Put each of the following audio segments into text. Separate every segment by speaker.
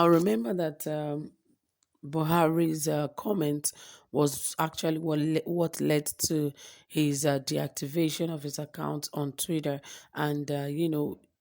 Speaker 1: Now, remember that Buhari's comment was actually what led to his deactivation of his account on Twitter. And,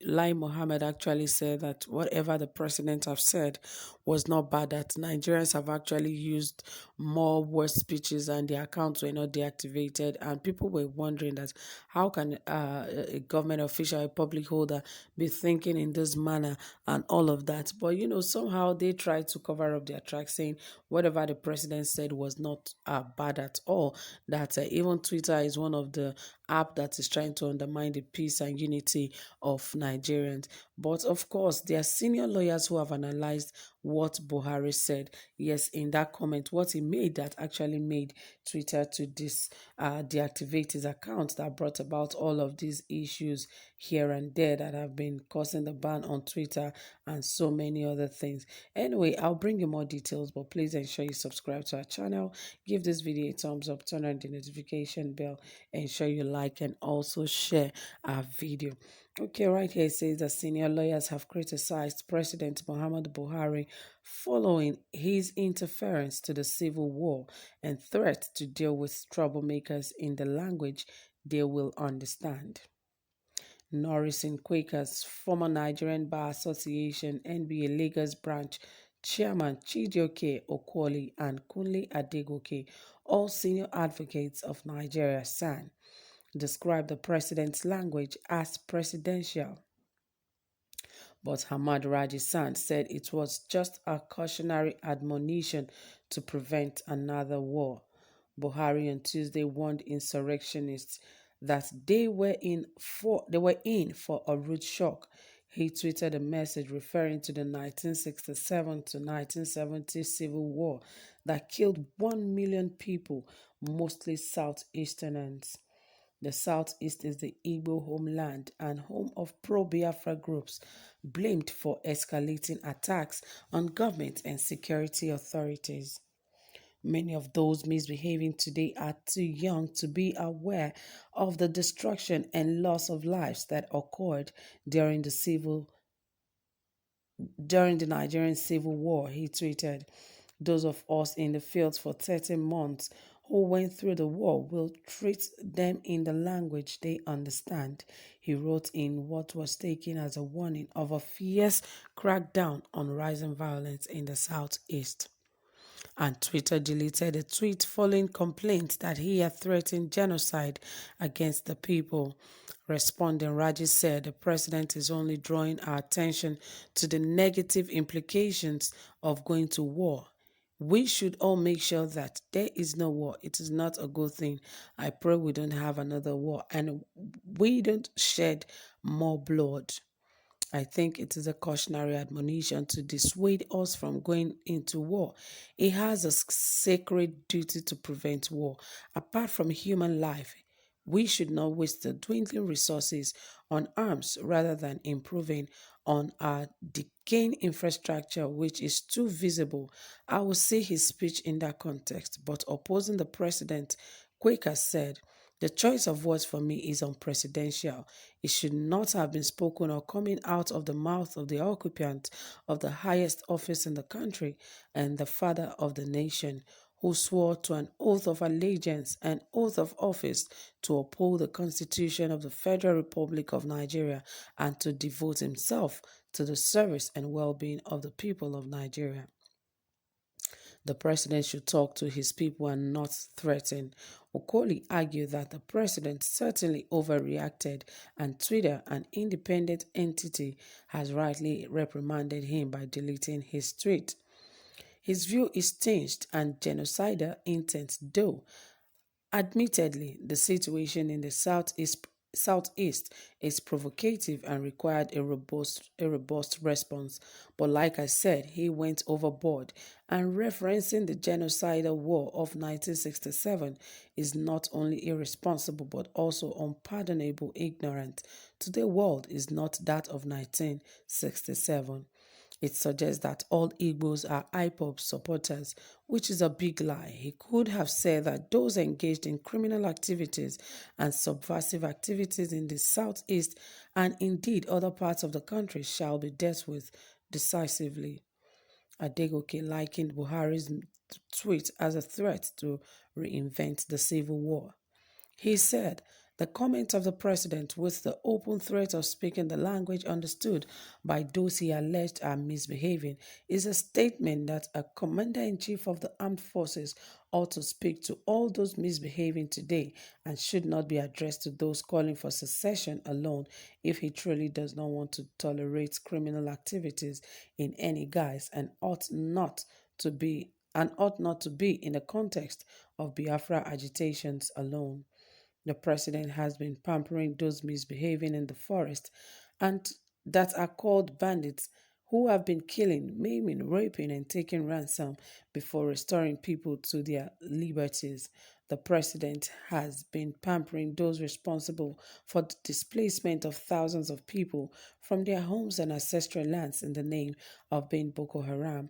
Speaker 1: Lai Mohammed actually said that whatever the president have said was not bad, that Nigerians have actually used more worse speeches and their accounts were not deactivated. And people were wondering that how can a government official, a public holder, be thinking in this manner and all of that. But, somehow they tried to cover up their tracks, saying whatever the president said was not bad at all, that even Twitter is one of the app that is trying to undermine the peace and unity of Nigerians. But of course, there are senior lawyers who have analyzed what Buhari said. Yes, in that comment, what he made that actually made Twitter to deactivate his account, that brought about all of these issues here and there that have been causing the ban on Twitter and so many other things. Anyway, I'll bring you more details, but please ensure you subscribe to our channel, give this video a thumbs up, turn on the notification bell, ensure you like and also share our video. Okay, right here it says that senior lawyers have criticized President Muhammad Buhari following his interference to the civil war and threat to deal with troublemakers in the language they will understand. Norris and Quakers, former Nigerian Bar Association NBA Lagos branch chairman Chijioke Okwoli and Kunle Adegoke, all senior advocates of Nigeria SAN, described the president's language as presidential. But Hamad Raji Sant said it was just a cautionary admonition to prevent another war. Buhari on Tuesday warned insurrectionists that they were in for a rude shock. He tweeted a message referring to the 1967 to 1970 civil war that killed 1 million people, mostly Southeasterners. The Southeast is the Igbo homeland and home of pro-Biafra groups blamed for escalating attacks on government and security authorities. Many of those misbehaving today are too young to be aware of the destruction and loss of lives that occurred during the Nigerian Civil War, he tweeted. Those of us in the field for 30 months who went through the war will treat them in the language they understand, he wrote in what was taken as a warning of a fierce crackdown on rising violence in the Southeast. And Twitter deleted a tweet following complaints that he had threatened genocide against the people. Responding, Raji said the president is only drawing our attention to the negative implications of going to war. We should all make sure that there is no war. It is not a good thing. I pray we don't have another war and we don't shed more blood. I think it is a cautionary admonition to dissuade us from going into war. It has a sacred duty to prevent war. Apart from human life, we should not waste the dwindling resources on arms rather than improving on our decaying infrastructure, which is too visible. I will see his speech in that context, but opposing the president, Quaker said, the choice of words for me is unprecedented. It should not have been spoken or coming out of the mouth of the occupant of the highest office in the country and the father of the nation, who swore to an oath of allegiance and oath of office to uphold the Constitution of the Federal Republic of Nigeria and to devote himself to the service and well-being of the people of Nigeria. The president should talk to his people and not threaten. Okoli argued that the president certainly overreacted and Twitter, an independent entity, has rightly reprimanded him by deleting his tweet. His view is tinged and genocidal intent, though admittedly the situation in the Southeast is provocative and required a robust response. But like I said, he went overboard, and referencing the genocidal war of 1967 is not only irresponsible but also unpardonable ignorance. Today's world is not that of 1967. It suggests that all Igbos are IPOB supporters, which is a big lie. He could have said that those engaged in criminal activities and subversive activities in the Southeast and indeed other parts of the country shall be dealt with decisively. Adegoke likened Buhari's tweet as a threat to reinvent the civil war. He said, the comment of the president with the open threat of speaking the language understood by those he alleged are misbehaving is a statement that a commander-in-chief of the armed forces ought to speak to all those misbehaving today and should not be addressed to those calling for secession alone if he truly does not want to tolerate criminal activities in any guise and ought not to be in the context of Biafra agitations alone. The president has been pampering those misbehaving in the forest and that are called bandits who have been killing, maiming, raping, and taking ransom before restoring people to their liberties. The president has been pampering those responsible for the displacement of thousands of people from their homes and ancestral lands in the name of being Boko Haram,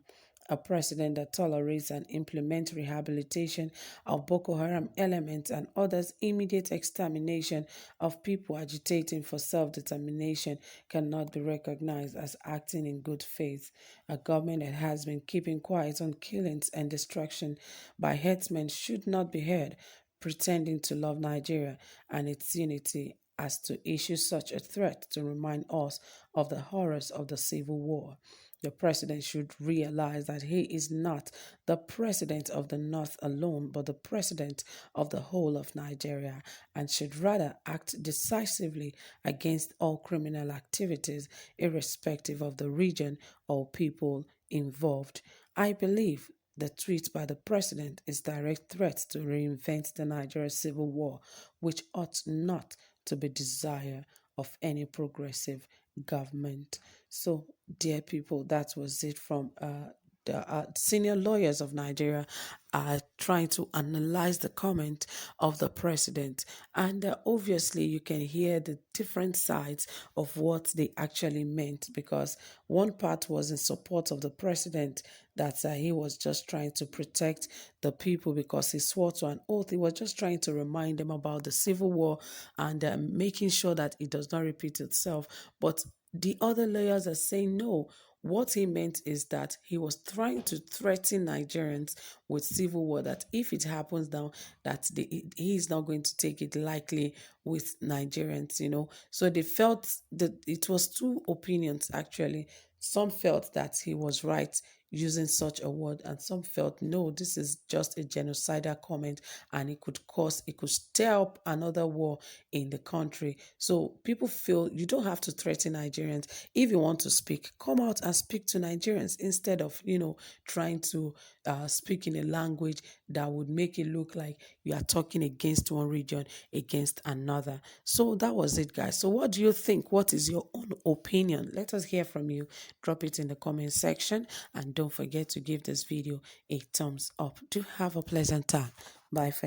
Speaker 1: a president that tolerates and implements rehabilitation of Boko Haram elements and orders immediate extermination of people agitating for self-determination cannot be recognized as acting in good faith. A government that has been keeping quiet on killings and destruction by herdsmen should not be heard pretending to love Nigeria and its unity as to issue such a threat to remind us of the horrors of the civil war. The president should realize that he is not the president of the North alone, but the president of the whole of Nigeria, and should rather act decisively against all criminal activities, irrespective of the region or people involved. I believe the tweet by the president is direct threat to reinvent the Nigeria civil war, which ought not to be desire of any progressive government. So, dear people, that was it from the senior lawyers of Nigeria are trying to analyze the comment of the president. And obviously, you can hear the different sides of what they actually meant, because one part was in support of the president, that he was just trying to protect the people because he swore to an oath. He was just trying to remind them about the civil war and making sure that it does not repeat itself. But the other lawyers are saying no. What he meant is that he was trying to threaten Nigerians with civil war, that if it happens now, that he is not going to take it lightly with Nigerians. So they felt that it was two opinions, actually. Some felt that he was right using such a word, and some felt no, this is just a genocidal comment and it could stir up another war in the country. So people feel you don't have to threaten Nigerians. If you want to speak, come out and speak to Nigerians instead of trying to speak in a language that would make it look like you are talking against one region against another. So that was it, guys. So what do you think? What is your own opinion? Let us hear from you. Drop it in the comment section, and don't forget to give this video a thumbs up. Do have a pleasant time. Bye for